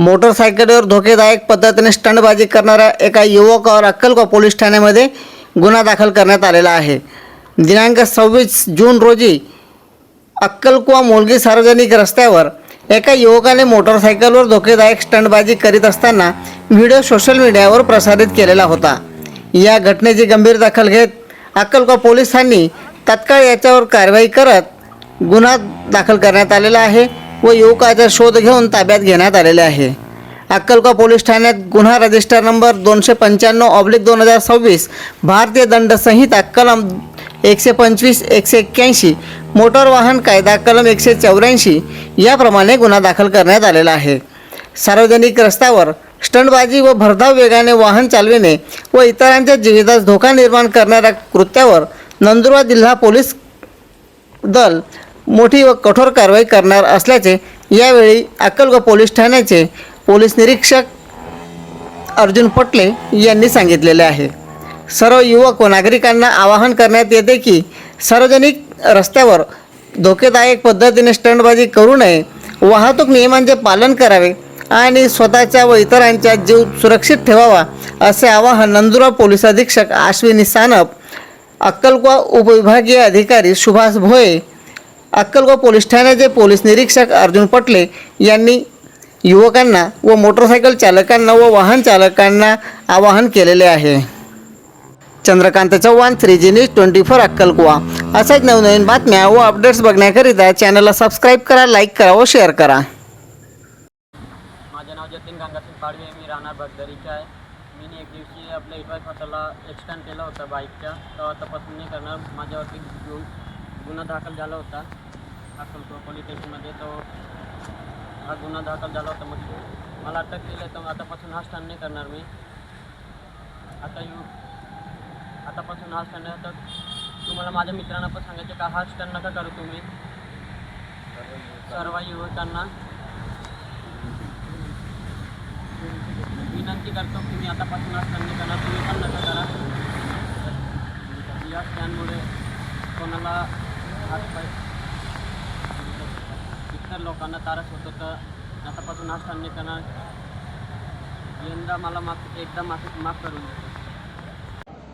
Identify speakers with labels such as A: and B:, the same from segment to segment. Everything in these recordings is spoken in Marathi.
A: मोटरसायकलवर धोकेदायक पद्धतीने स्टंटबाजी करणाऱ्या एका युवकावर अक्कलकोवा पोलीस ठाण्यामध्ये गुन्हा दाखल करण्यात आलेला आहे। दिनांक 26 जून रोजी अक्कलकोवा मोलगी सार्वजनिक रस्त्यावर एका युवकाने मोटरसायकलवर धोकेदायक स्टंटबाजी करीत असताना व्हिडिओ सोशल मीडियावर प्रसारित केलेला होता। या घटनेची गंभीर दखल घेत अक्कलकोवा पोलिसांनी तत्काळ याच्यावर कारवाई करत गुन्हा दाखल करण्यात आलेला आहे व युवकाचा शोध घेऊन ताब्यात घेण्यात आलेले आहे। अक्कलकोवा पोलीस ठाण्यात गुन्हा रजिस्टर नंबर 295/2026 भारतीय दंड संहिता कलम 125 181 मोटर वाहन कायदा कलम 184 याप्रमाणे गुन्हा दाखल करण्यात आलेला आहे। सार्वजनिक रस्त्यावर स्टंटबाजी व भरधाव वेगाने वाहन चालविणे व इतरांच्या जीवितास धोका निर्माण करणाऱ्या कृत्यावर नंदुरबार जिल्हा पोलीस दल मोठी व कठोर कारवाई करणार असल्याचे यावेळी अक्कलकोवा पोलीस ठाण्याचे पोलीस निरीक्षक अर्जुन पटले यांनी सांगितलेले आहे। सर्व युवक व नागरिकांना आवाहन करण्यात येते की सार्वजनिक रस्त्यावर धोकेदायक पद्धतीने स्टंटबाजी करू नये, वाहतूक नियमांचे पालन करावे आणि स्वतःच्या व इतरांचा जीव सुरक्षित ठेवावा असे आवाहन नंदुरबार पोलीस अधीक्षक अश्विनी सानप, अक्कलकोवा उपविभागीय अधिकारी सुभाष भोये, अक्कलकोवा पोलीस ठाण्याचे पोलीस निरीक्षक अर्जुन पटले यांनी युवकांना व मोटरसायकल चालकांना व वाहन चालकांना आवाहन केलेले आहे। Chandrakant Chavan, 3G news 24 अक्कलकोवा। अशाच नवनवीन बातम्या व अपडेट्स बघण्याकरिता चॅनलला सबस्क्राईब करा, लाईक करा व शेअर करा।
B: माझे नाव जतीन गंगासिंग पाडवे, मी राहणार बगदरीचा आहे। मी एक दिवशी आपल्या इटवाई फाटाला एक्सिडेंट केला होता बाईकच्या, तेव्हा तपासणी करणार माझ्यावरती गुन्हा दाखल झाला होता अक्कलकोवा पोलीस स्टेशनमध्ये। तो हा गुन्हा दाखल झाला होता, मग मला अटक केली, तर आतापासून हा स्टंट नाही करणार मी। आतापासून हा स्टंट तर तुम्हाला माझ्या मित्रांना पण सांगायचे का हा स्टंट नका करू तुम्ही। सर्व युवकांना विनंती करतो की मी आतापासून हा स्टंट नाही करणार, तुम्ही पण नका करा। या स्टंटमुळे कोणाला हातपाय इतर लोकांना त्रास होतो, तर आतापासून हा स्टंट नाही करणार। यंदा मला एकदा माफ करून द्या।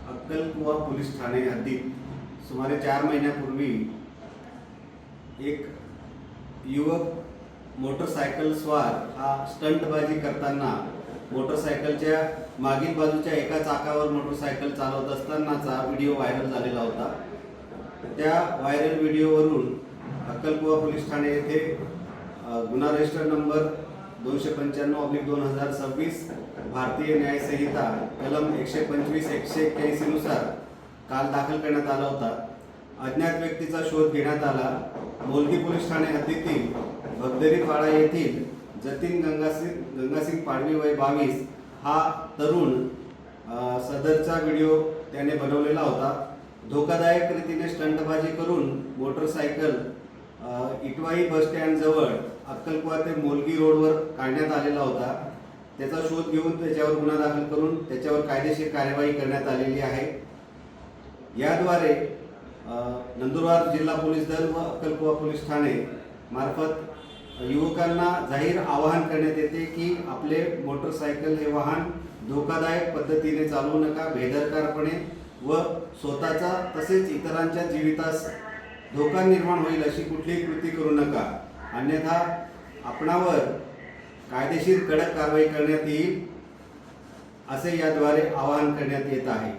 C: अक्कलकोवा पोलीस ठाणे हद्दीत सुमारे 4 महिन्यापूर्वी एक युवक मोटरसायकल स्वार हा स्टंटबाजी करताना मोटरसायकलच्या मागील बाजूच्या एका चाकावर मोटरसायकल चालवत असतानाचा व्हिडिओ व्हायरल झालेला होता। त्या व्हायरल व्हिडिओवरून अक्कलकोवा पोलीस ठाणे येथे गुन्हा रजिस्टर नंबर 295/2026 भारतीय न्याय संहिता कलम 125 181 नुसार काल दाखल करण्यात आला होता। अज्ञात व्यक्तीचा शोध घेण्यात आला। मोलगी पोलीस ठाणे हद्दीतील बगदरी पाडा येथील जतीन गंगासिंग पाडवी वय 22 हा तरुण सदरचा व्हिडिओ त्याने बनवलेला होता। धोकादायक रीतीने स्टंटबाजी करून मोटरसायकल इटवाई बस स्टँड जवळ अक्कलकोवा ते मोलगी रोडवर काढण्यात आलेला होता। त्याचा शोध घेऊन त्याच्यावर गुन्हा दाखल करून त्याच्यावर कायदेशीर कार्यवाही करण्यात आलेली आहे। याद्वारे नंदुरबार जिल्हा पोलीस दल व अक्कलकोवा पोलीस ठाणे मार्फत युवकांना जाहीर आवाहन करण्यात येते की आपले मोटरसायकल हे वाहन धोकादायक पद्धतीने चालवू नका, बेदरकारपणे व स्वतःचा तसेच इतरांच्या जीवितास धोका निर्माण होईल अशी कुठलीही कृती करू नका, अन्यथा आपणावर कायदेशीर कडक कारवाई करण्यात येईल असे याद्वारे आवाहन करण्यात येत आहे।